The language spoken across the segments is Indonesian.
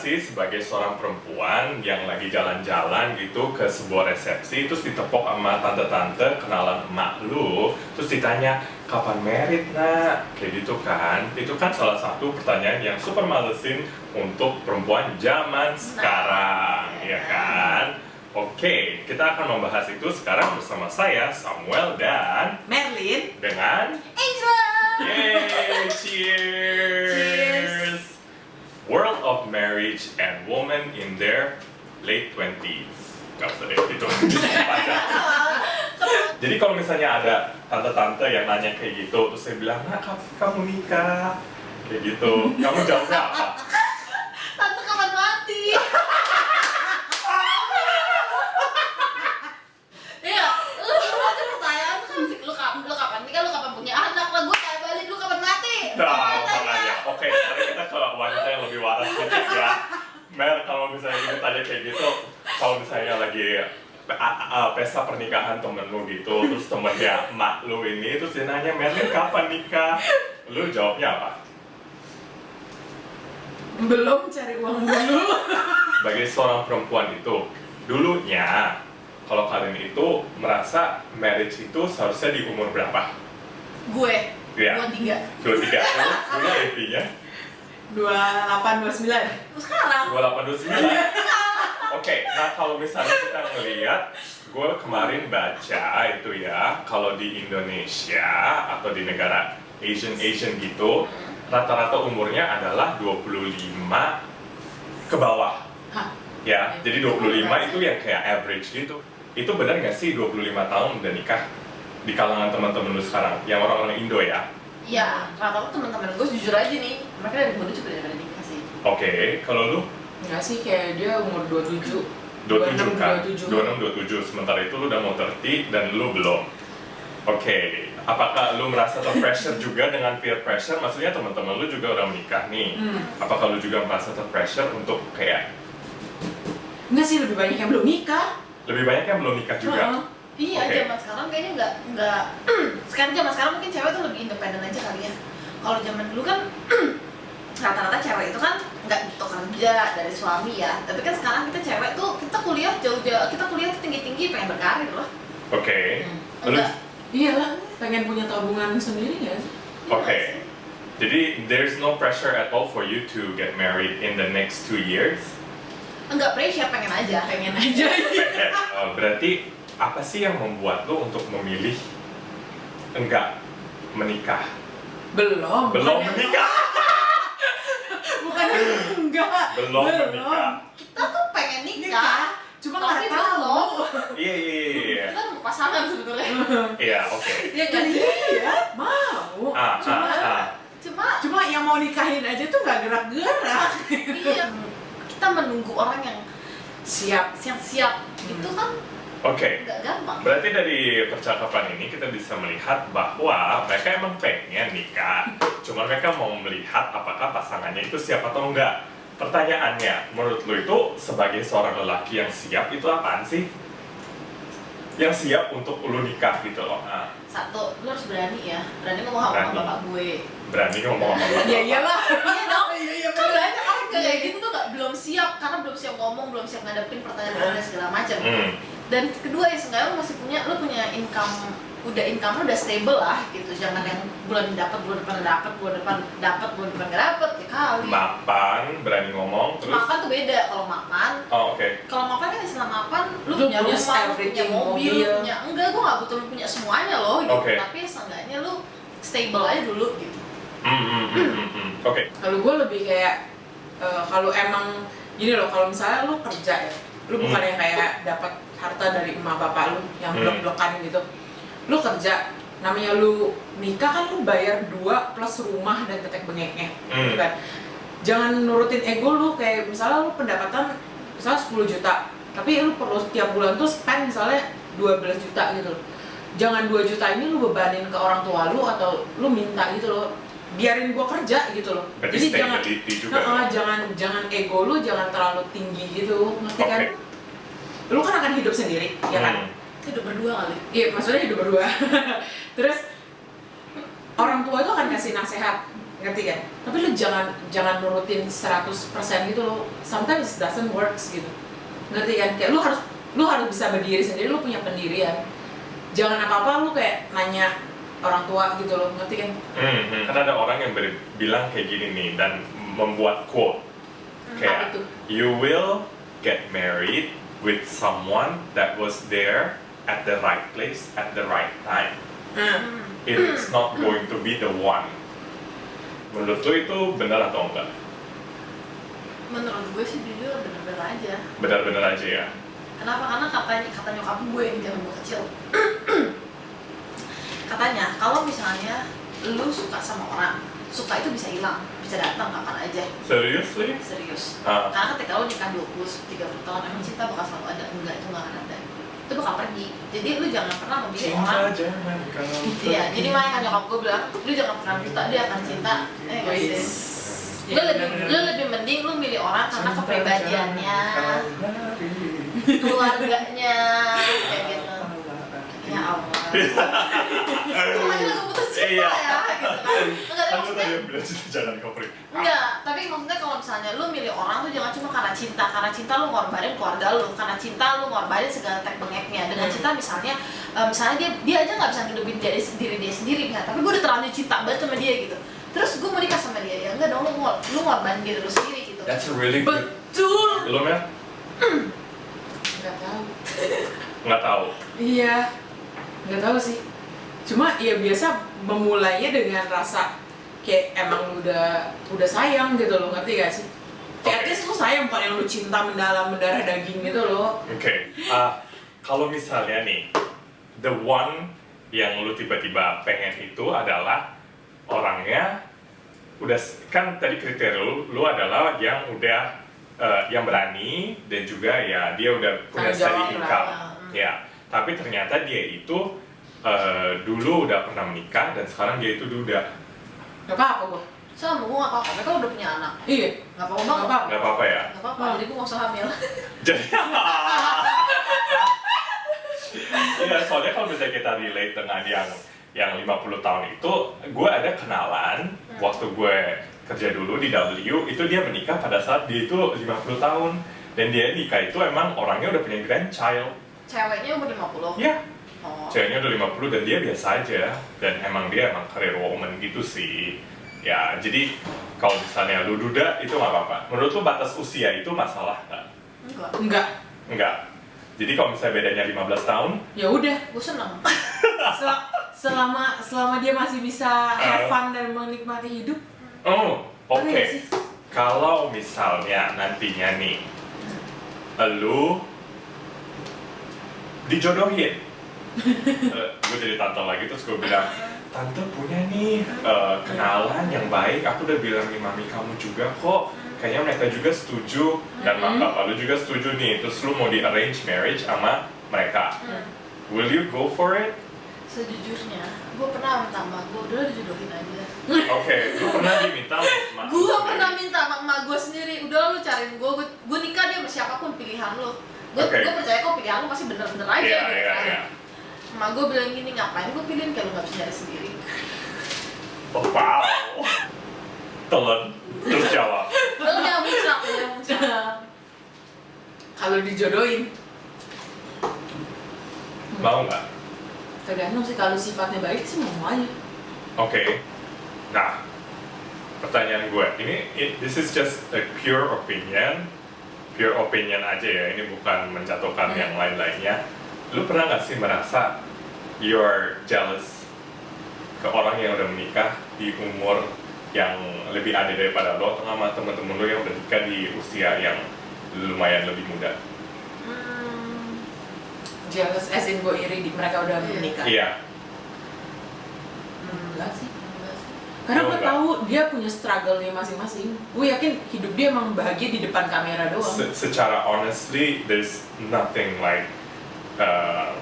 sih sebagai seorang perempuan yang lagi jalan-jalan gitu ke sebuah resepsi, terus ditepok sama tante-tante kenalan emak lu, terus ditanya, kapan married nak? Kayak gitu kan. Itu kan salah satu pertanyaan yang super malesin untuk perempuan zaman sekarang, ya kan? Oke, kita akan membahas itu sekarang bersama saya, Samuel dan Merlin dengan Angela. Yeay, cheers! World of marriage and women in their late 20s. Gak usah deh, itu aja. Jadi kalau misalnya ada tante-tante yang nanya kayak gitu, terus saya bilang, nah kamu nikah? Kayak gitu, kamu jawabnya apa? Tante kapan mati? Iya, lu aja pertanyaan kan lu kapan nikah, lu kapan punya anak lah, gue kayak balik lu kapan mati? Nah, makanya. Oke, mari kita ke wanita yang lebih waras sedikit ya. Mer, kalau misalnya kita tanya kayak gitu, kalau misalnya lagi pesta pernikahan temen lu gitu, terus temennya emak lu ini, terus dia nanya, Merlin kapan nikah? Lu jawabnya apa? belum cari uang dulu. Sebagai seorang perempuan itu, dulunya kalau kalian itu merasa marriage itu seharusnya di umur berapa? Gue, Iya. 23. 23. Dulu IP-nya 28, 29. Terus sekarang 28, 29. Oke, nah kalau misalnya kita ngelihat, gue kemarin baca itu ya, kalau di Indonesia atau di negara Asian gitu, rata-rata umurnya adalah 25 ke bawah. Hah? Ya, jadi 25 itu yang kayak average gitu. Itu benar nggak sih 25 tahun udah nikah di kalangan teman-teman lu sekarang, yang orang-orang Indo ya? ya, rata-rata teman-teman gue jujur aja nih, mereka dari muda juga udah pada nikah sih. Oke, kalau lu? Enggak sih, kayak dia umur 27. 27 kan? 26, 26, 27. Sementara itu lu udah mau 30 dan lu belum. Oke, apakah lu merasa ter-pressure juga dengan peer pressure? Maksudnya teman-teman lu juga udah menikah nih. Apakah lu juga merasa ter-pressure untuk kayak Enggak sih, lebih banyak yang belum nikah. lebih banyak yang belum nikah juga? Iya, Oke. zaman sekarang kayaknya nggak sekarang zaman sekarang mungkin cewek tuh lebih independen aja kali ya. Kalau zaman dulu kan rata-rata cewek itu kan nggak butuh kerja dari suami ya. Tapi kan sekarang kita cewek tuh kita kuliah jauh-jauh, kita kuliah tuh tinggi-tinggi pengen berkarir loh. Oke. Lu Enggak. Iyalah, pengen punya tabungan sendiri nggak sih? Oke. Jadi there's no pressure at all for you to get married in the next 2 years. Enggak pressure, pengen aja. Pengen aja. Berarti apa sih yang membuat lo untuk memilih enggak menikah? Belum. Belum bukannya- menikah. Bukan enggak. Belum menikah. Kita tuh pengen nikah, Cuma tapi nggak tahu. belum. Iya. Kita nunggu pasangan sebetulnya. Iya, oke. Iya nggak sih? Iya, mau. Cuma yang mau nikahin aja tuh nggak gerak-gerak. Iya. Kita menunggu orang yang Siap. siap itu kan Oke. nggak gampang. Berarti dari percakapan ini kita bisa melihat bahwa mereka emang pengen nikah. Cuma mereka mau melihat apakah pasangannya itu siap atau enggak. Pertanyaannya, menurut lo itu sebagai seorang lelaki yang siap itu apaan sih? Yang siap untuk lo nikah gitu loh. Nah, Satu, lu harus berani ya, berani ngomong sama Berani. bapak gue. berani ngomong sama bapak. Ya iyalah. Iya dong. Iya Kan banyak orang kayak gitu tuh belum siap karena belum siap ngomong, belum siap ngadepin pertanyaan segala macam. Dan kedua ya seenggaknya lu masih punya income, income lu udah stable lah gitu. Jangan yang bulan dapat, bulan depan dapat, bulan depan dapat, bulan depan nggak dapat ya kali. Mapan, berani ngomong, terus. Makan tuh beda kalau makan. Oh, oke. Kalau makan kan istilah makan, lu Lu punya punya rumah, lu punya everything, mobil, mobil. punya enggak, gua nggak butuh lu punya semuanya loh gitu. Oke. Tapi seenggaknya lu stable aja dulu gitu. Oke. Kalau gue lebih kayak kalau emang gini loh, kalau misalnya lu kerja ya, lu bukan yang kayak dapat harta dari emak bapak lu yang blok-blokan gitu. Lu kerja, namanya lu nikah kan lu bayar 2 plus rumah dan tetek bengeknya, gitu kan. Jangan nurutin ego lu, kayak misalnya lu pendapatan misalnya 10 juta, tapi lu perlu tiap bulan tuh spend misalnya 12 juta gitu loh. Jangan 2 juta ini lu bebanin ke orang tua lu atau lu minta gitu loh. Biarin gua kerja gitu loh. Berarti Jadi jangan stability juga. jangan ego lu jangan terlalu tinggi gitu, ngerti kan? Oke. Lu kan akan hidup sendiri, ya kan? Hidup berdua kali. Iya, maksudnya hidup berdua. Terus orang tua itu akan kasih nasihat ngerti kan? Tapi lu jangan nurutin 100% gitu loh. Sometimes it doesn't works gitu, ngerti kan? Kayak lu harus bisa berdiri sendiri, lu punya pendirian. Jangan apa-apa lu kayak nanya orang tua gitu loh, ngerti kan? Kan ada orang yang bilang kayak gini nih dan membuat quote kayak Apa tuh? you will get married with someone that was there at the right place at the right time. It's not going to be the one. Menurut lu itu benar atau enggak? Menurut gue sih jujur bener-bener aja. Benar-benar aja ya. Kenapa? Karena kata nyokap gue yang zaman gue kecil. Katanya kalau misalnya lu suka sama orang, suka itu bisa hilang, bisa datang kapan aja. Seriously? Serius. Ah. Karena ketika lu nikah 20-30 tahun, emang cinta bakal selalu ada. Enggak, itu nggak akan ada. Itu bakal pergi. Jadi lu jangan pernah memilih orang. Jangan kau Iya, jadi makanya kan nyokap gue bilang, lu jangan pernah buta, dia akan cinta. Guys. Lu lebih mending lu milih orang karena kepribadiannya, keluarganya, kayak gitu. Ya Allah. Makanya lagu putus cinta Iya. ya, gitu kan. Enggak, Kan lu maksudnya tadi bilang jangan kau pergi. enggak, tapi maksudnya kalau misalnya lu milih orang tuh jangan cuma karena cinta lu ngorbanin keluarga lu, karena cinta lu ngorbanin segala tek bengeknya. Dengan cinta misalnya dia aja nggak bisa ngidupin diri dia sendiri, misalnya, tapi gue udah terlanjur cinta banget sama dia gitu. Terus gue mau nikah sama dia, ya enggak dong, lu ngorbanin diri lu sendiri gitu. That's a really good. Betul. Lu Mel? Nggak tahu. Nggak tahu. Iya, nggak tahu sih. Cuma ya biasa memulainya dengan rasa kayak emang lu udah sayang gitu loh, ngerti gak sih? Kayak at least lu sayang, bukan yang lu cinta mendalam mendarah daging gitu loh. Oke. Kalau misalnya nih, the one yang lu tiba-tiba pengen itu adalah orangnya udah kan tadi kriteria lu adalah yang udah yang berani dan juga ya dia udah punya Tanggung jawab steady lah. income. Ya, tapi ternyata dia itu dulu udah pernah menikah dan sekarang dia itu duda. Gak apa-apa gua. Sama gue gak apa-apa, mereka udah punya anak. Iya, Gak apa-apa gak banget. apa-apa. Nggak apa-apa ya. Gak apa-apa, jadi gue gak usah hamil. Jadi iya, soalnya kalau misalnya kita relate dengan yang 50 tahun itu, gue ada kenalan waktu gue kerja dulu di W, itu dia menikah pada saat dia itu 50 tahun dan dia nikah itu emang orangnya udah punya grandchild. Ceweknya umur 50. Iya, Oh. ceweknya udah 50 dan dia biasa aja dan dia emang career woman gitu sih. Ya, jadi kalau misalnya lu duda itu nggak apa-apa. Menurut lu batas usia itu masalah nggak? Enggak. Enggak. Enggak. Jadi kalau misalnya bedanya 15 tahun, Ya udah. Gue seneng. Selama dia masih bisa have fun dan menikmati hidup. oh, oke. Iya sih. Kalau misalnya nantinya nih, lu dijodohin, gue jadi tante lagi terus gue bilang, tante punya nih kenalan yang baik, aku udah bilang nih mami kamu juga kok, kayaknya mereka juga setuju dan bapak lu juga setuju nih, terus lu mau di arrange marriage sama mereka, will you go for it? Sejujurnya, gue pernah minta sama gue, udah dijodohin aja. Oke, lu pernah diminta sama Gue pernah minta sama emak gue sendiri, udah lu cariin gue nikah dia sama siapapun pilihan lu. Gue Oke. percaya kok pilihan lu pasti bener-bener aja Iya, gitu iya, kan. iya. Emak gue bilang gini, ngapain gue pilihin kalau nggak bisa nyari sendiri. Oh, wow, telan, terus jawab. Lu jangan muncak, jangan muncak. Kalau dijodohin, Mau nggak? tergantung sih. Kalau sifatnya baik sih mau aja. Oke. Nah, pertanyaan gue this is just a pure opinion aja ya. Ini bukan menjatuhkan yang lain-lainnya. Lu pernah nggak sih merasa you're jealous ke orang yang udah menikah di umur yang lebih ada daripada lo, atau sama temen-temen lo yang udah nikah di usia yang lumayan lebih muda? Jealous as in gue iri mereka udah Iya. menikah. Iya. Enggak sih. Enggak sih. Karena Oh, gue enggak. tahu dia punya struggle-nya masing-masing. Gue yakin hidup dia emang bahagia di depan kamera doang. Secara honestly, there's nothing like kan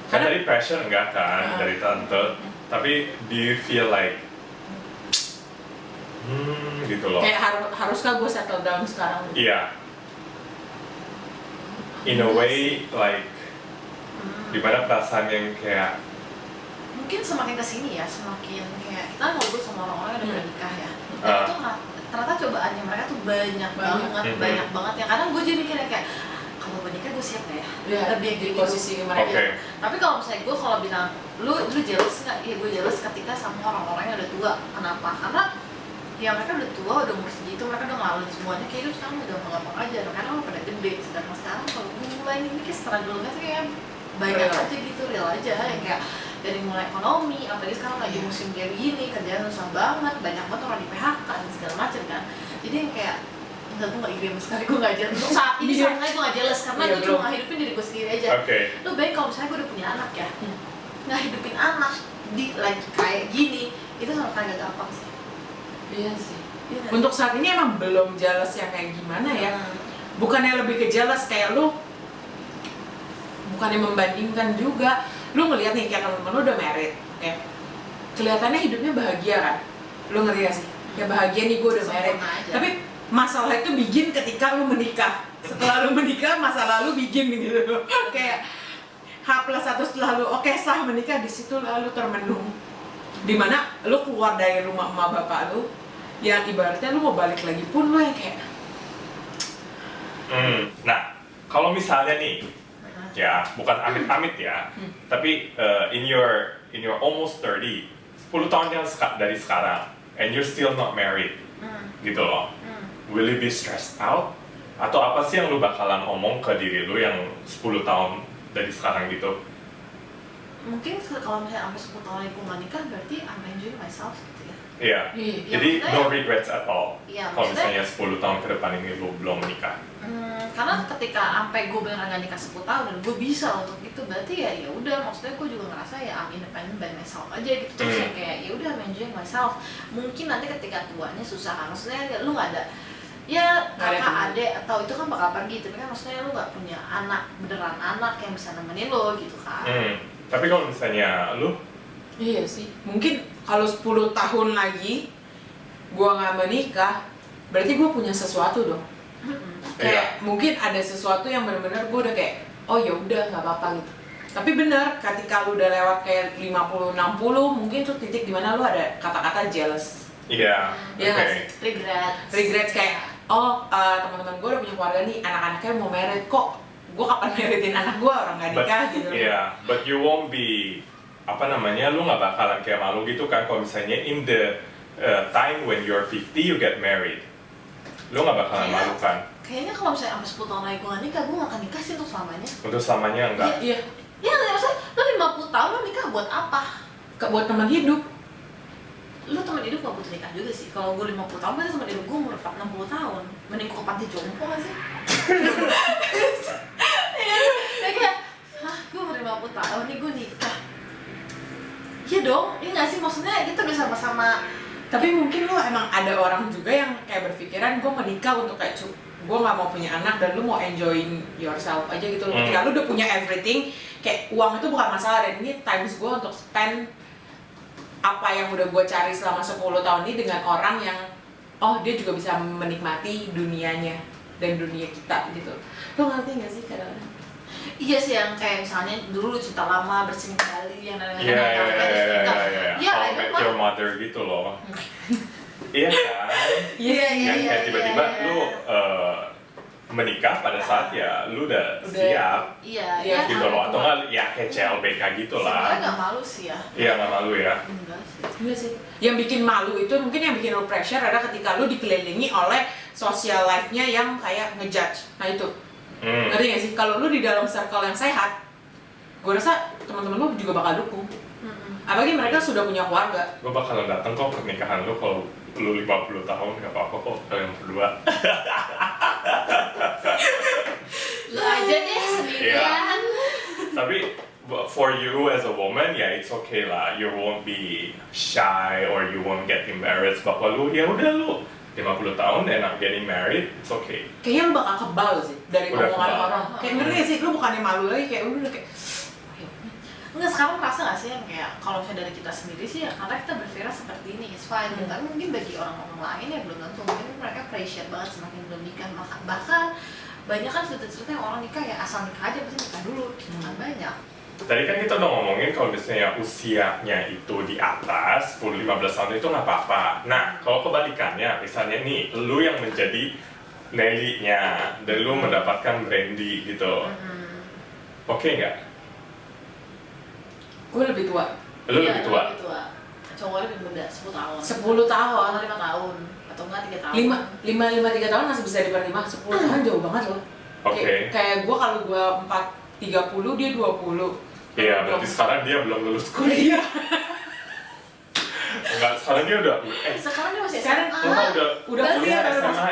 Karena- dari pressure enggak kan dari tante, tapi do you feel like gitu loh? Kayak haruskah gue settle down sekarang? Iya. In a way, like dimana perasaan yang kayak mungkin semakin kesini ya, semakin kayak kita ngobrol sama orang-orang yang udah menikah ya. Dan Ah. itu ternyata cobaannya mereka tuh banyak banget, banyak banget ya. Kadang gue jadi mikirnya kayak kalau gue nikah gue siap gak ya? Ya, Lebih di gitu. posisi mereka. Oke. Tapi kalau misalnya gue kalau bilang lu jealous nggak? Iya gue jealous ketika sama orang-orang yang udah tua. Kenapa? Karena ya mereka udah tua, udah umur segitu, mereka udah ngalamin semuanya. Kayak hidup sekarang udah gampang-gampang aja, karena lo pada gede. Sedangkan sekarang kalau gue mulai ini kayak struggle-nya tuh kayak banyak Real. aja gitu, real aja. Yang kayak dari mulai ekonomi, apalagi sekarang lagi musim kayak begini, kerjaan susah banget, banyak banget orang di PHK dan segala macam kan. Jadi yang kayak enggak, gue gak iri sama sekali, gue gak jealous. Untuk saat ini, saat ini gue gak jealous, karena Iya, gue belum. cuma hidupin diri gue sendiri aja. Oke. Lu bayangin kalau misalnya gue udah punya anak ya, nggak hidupin anak di lagi kayak gini, itu sama sekali gak gampang sih. Iya sih. Iya nggak? Untuk saat ini emang belum jealous yang kayak gimana ya. Hmm. Bukannya lebih ke jealous, kayak lu bukannya membandingkan juga. Lu ngeliat nih kayak temen-temen lu udah married, kayak kelihatannya hidupnya bahagia kan. Lu ngerti gak sih? Ya bahagia nih gue udah married. Sempurna aja. Tapi masalah itu begin ketika lu menikah. Setelah lu menikah, masalah lu begin gitu. Kayak H+1 setelah lu oke sah menikah, di situ lalu termenung. Dimana lu keluar dari rumah emak bapak lu, yang ibaratnya lu mau balik lagi pun lu yang kayak Nah, kalau misalnya nih, ya bukan amit-amit ya, tapi in your almost 30, 10 tahun yang dari sekarang, and you're still not married, gitu loh. Will you be stressed out? Atau apa sih yang lu bakalan omong ke diri lu yang 10 tahun dari sekarang gitu? Mungkin kalau misalnya sampai 10 tahun lagi gue nggak nikah, berarti I'm enjoying myself gitu ya. Iya. Iya, Jadi maksudnya- no regrets at all. Iya, Kalau maksudnya- misalnya 10 tahun ke depan ini lu belum menikah. Karena ketika sampai gue beneran gak nikah 10 tahun dan gue bisa untuk itu, berarti ya udah, maksudnya gue juga ngerasa ya I'm independent by myself aja gitu. Terus yang kayak ya udah I'm enjoying myself. Mungkin nanti ketika tuanya susah kan, maksudnya lu nggak ada ya Nggak ada kakak teman. adek atau itu kan bakal pergi, tapi kan maksudnya lu nggak punya anak beneran anak yang bisa nemenin lo gitu kan. Tapi kalau misalnya lu, iya sih. Mungkin kalau 10 tahun lagi gua nggak menikah, berarti gua punya sesuatu dong. Kayak mungkin ada sesuatu yang benar-benar gue udah kayak oh ya udah nggak apa-apa gitu. Tapi benar ketika lu udah lewat kayak 50 60 mungkin tuh titik dimana lu ada kata-kata jealous, iya, Iya nggak sih? Regret kayak oh teman-teman gue udah punya keluarga nih, anak-anaknya mau married, kok gue kapan marriedin anak gue, orang nggak nikah gitu. Iya, but you won't be apa namanya, lu nggak bakalan kayak malu gitu kan kalau misalnya in the time when you're 50 you get married, lu nggak bakalan Iya. malu kan? Kayaknya kalau misalnya sampai 10 tahun lagi gue gak nikah, gue gak akan nikah sih untuk selamanya. Untuk selamanya enggak. Iya, Ya maksudnya lo 50 tahun lo nikah buat apa? buat teman hidup. Lu teman hidup gak butuh nikah juga sih. Kalau gue 50 tahun, berarti teman hidup gue umur 60 tahun. Mending gue ke panti jompo gak sih? Ya kayak, hah gue umur 50 tahun nih gue nikah. Iya dong, iya gak sih? Maksudnya kita udah sama-sama. Tapi mungkin lu emang ada orang juga yang kayak berpikiran gue menikah untuk kayak gue nggak mau punya anak dan lu mau enjoying yourself aja gitu loh. Ketika lu udah punya everything, kayak uang itu bukan masalah, dan ini times gue untuk spend apa yang udah gue cari selama 10 tahun ini dengan orang yang oh dia juga bisa menikmati dunianya dan dunia kita gitu. Lu ngerti gak sih kadang-kadang? Iya sih, yang kayak misalnya dulu lu cinta lama bersemi kembali yang Iya, Iya, How I I Met don't Your Mother gitu loh. Iya kan? Iya, Yang kayak tiba-tiba lu menikah pada saat ya lu udah siap Iya, Iya, gitu loh, atau nggak ya kayak CLBK gitu Sebenarnya lah. gak malu sih ya. Iya, nggak malu ya. Enggak sih. Iya sih. Yang bikin malu itu mungkin yang bikin lu pressure ada ketika lu dikelilingi oleh social life-nya yang kayak ngejudge. Nah itu. Ngerti gak sih? Kalau lu di dalam circle yang sehat, gue rasa teman-teman lu juga bakal dukung. Apalagi mereka sudah punya keluarga. Gue bakalan dateng kok pernikahan lu kalau lu 50 tahun, nggak apa-apa kok kalian berdua. Lu aja deh sendirian. Tapi for you as a woman, ya it's okay lah. You won't be shy or you won't get embarrassed bahwa lu ya udah lu 50 tahun and I'm getting married, it's okay. Kayaknya lu bakal kebal sih dari Udah omongan kebal. orang. Kayak ngerti gak sih? Lu bukannya malu lagi, kayak lu udah kayak Enggak, sekarang merasa gak sih yang kayak kalau misalnya dari kita sendiri sih ya karena kita berpikir seperti ini, it's fine. Tapi mungkin bagi orang-orang lain ya belum tentu. Mungkin mereka appreciate banget semakin belum nikah. Bahkan banyak kan cerita-cerita yang orang nikah ya asal nikah aja pasti nikah dulu. Kan banyak. Tadi kan kita udah ngomongin kalau misalnya usianya itu di atas 10-15 tahun itu nggak apa-apa. Nah, kalau kebalikannya, misalnya nih, lu yang menjadi Nelly-nya dan lu mendapatkan Brandy gitu, oke nggak? Gue lebih tua. Lu Iya, lebih tua? lebih tua. Cowok lebih muda, 10 tahun. 10 tahun. Atau 5 tahun. Atau enggak 3 tahun. 3 tahun masih bisa diterima. 10 tahun jauh banget loh. Oke. Kayak gue kalau gue 30 dia 20. Iya, berarti sekarang dia belum lulus kuliah. Iya. Enggak, sekarang dia udah Sekarang dia masih Sekarang SMA. udah Baru kuliah, dia SMA.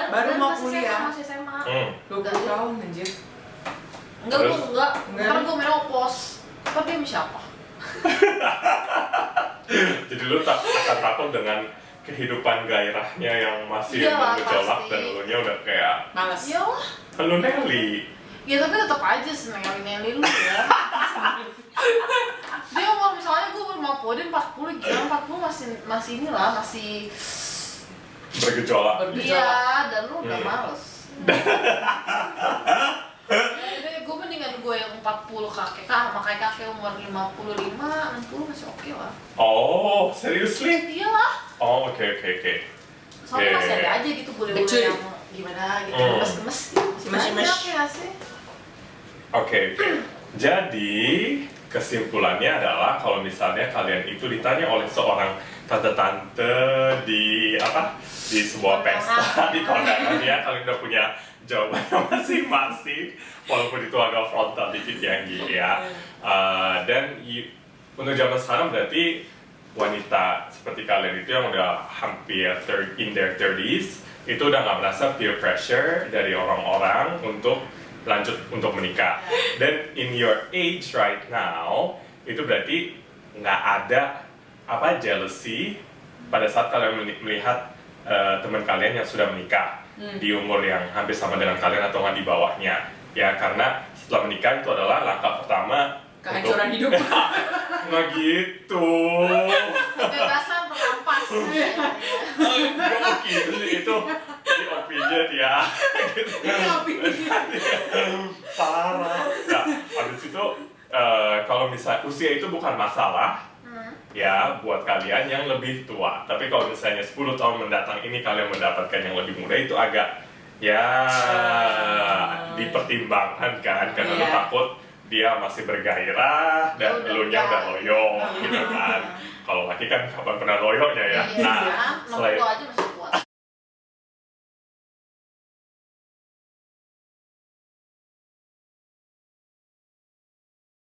baru mau masih kuliah. SMA, masih SMA. 20 tahun anjir. Enggak, Terus? gue enggak. Enggak. Karena gue menopause. Tapi dia siapa? Jadi lu akan takut dengan kehidupan gairahnya yang masih Iya lah, bergejolak pasti. dan lu nya udah kayak Males. Iyalah. lu Nelly. Ya tapi tetap aja seneng Nelly lu ya. Dia kalau misalnya gue mau podin 40 gila 40 masih inilah masih Bergejolak. iya dan lu udah Hmm. males. Jadi gue mendingan gue yang 40 kakek sama kakek umur 55, 60 masih oke lah. Oh, seriously? Iyalah. Oh, oke. Soalnya Oke. masih ada aja gitu bule-bule Kecil. yang gimana gitu, Hmm. gemes-gemes gitu. Masih Mas-mas. banyak ya sih. Oke. Jadi, kesimpulannya adalah kalau misalnya kalian itu ditanya oleh seorang tante-tante di di sebuah pesta di kondangan ya, kalian udah punya jawabannya masing-masing walaupun itu agak frontal dikit ya Gi ya. Dan untuk zaman sekarang berarti wanita seperti kalian itu yang udah hampir in their 30s itu udah nggak merasa peer pressure dari orang-orang untuk lanjut untuk menikah. Dan in your age right now itu berarti nggak ada jealousy pada saat kalian melihat teman kalian yang sudah menikah di umur yang hampir sama dengan kalian atau nggak di bawahnya ya, karena setelah menikah itu adalah langkah pertama Kehancuran hidup. nggak gitu. Kebebasan merampas. Oke, itu di opinion ya. Parah. Nah, habis itu kalau misalnya usia itu bukan masalah ya buat kalian yang lebih tua. Tapi kalau misalnya 10 tahun mendatang ini kalian mendapatkan yang lebih muda itu agak ya dipertimbangkan kan, karena lu Iya. takut dia masih bergairah dan Udah elunya enggak. udah loyo gitu kan. Kalau laki kan kapan pernah loyonya ya. Iya, Nah, 60 aja masih